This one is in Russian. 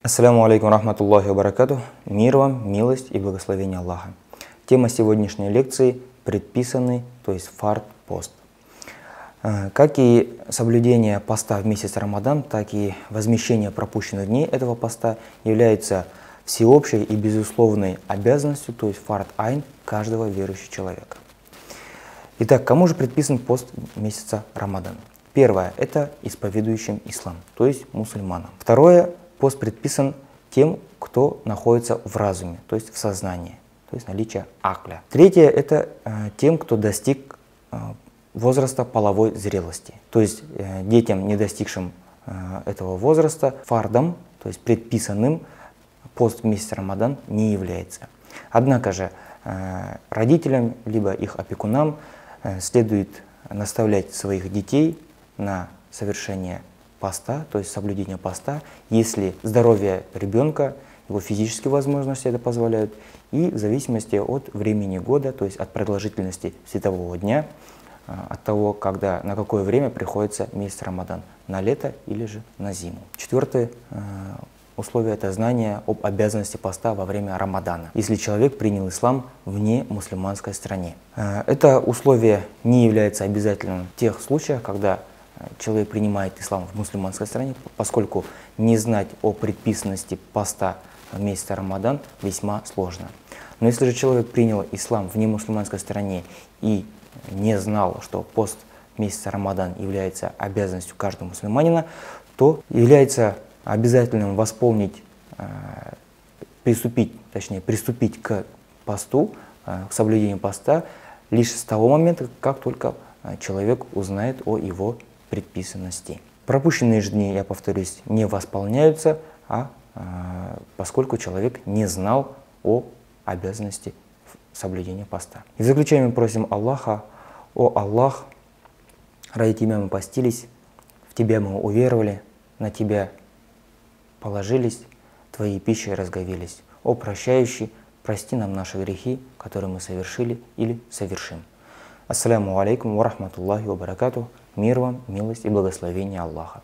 Ассаляму алейкум рахматуллахи ва баракатух. Мир вам, милость и благословение Аллаха. Тема сегодняшней лекции – предписанный, то есть фард пост. Как и соблюдение поста в месяц Рамадан, так и возмещение пропущенных дней этого поста является всеобщей и безусловной обязанностью, то есть фард айн каждого верующего человека. Итак, кому же предписан пост месяца Рамадан? Первое – это исповедующим ислам, то есть мусульманам. Второе – пост предписан тем, кто находится в разуме, то есть в сознании, то есть наличие акля. Третье – это тем, кто достиг возраста половой зрелости. То есть детям, не достигшим этого возраста, фардом, то есть предписанным, пост в месяц Рамадан не является. Однако же родителям, либо их опекунам следует наставлять своих детей на совершение поста, то есть соблюдение поста, если здоровье ребенка, его физические возможности это позволяют, и в зависимости от времени года, то есть от продолжительности светового дня, от того, на какое время приходится месяц Рамадан, на лето или же на зиму. Четвертое условие – это знание об обязанности поста во время Рамадана, если человек принял ислам вне мусульманской стране. Это условие не является обязательным в тех случаях, когда человек принимает ислам в мусульманской стране, поскольку не знать о предписанности поста в месяц Рамадан весьма сложно. Но если же человек принял ислам в немусульманской стране и не знал, что пост месяца Рамадан является обязанностью каждого мусульманина, то является обязательным приступить к посту, к соблюдению поста лишь с того момента, как только человек узнает о его предписанности. Пропущенные же дни, я повторюсь, не восполняются, поскольку человек не знал о обязанности соблюдения поста. И в заключение мы просим Аллаха: «О Аллах, ради Тебя мы постились, в Тебя мы уверовали, на Тебя положились, Твоей пищей разговелись. О прощающий, прости нам наши грехи, которые мы совершили или совершим». Ассаляму алейкум ва рахматуллахи ва баракатух. Мир вам, милость и благословение Аллаха.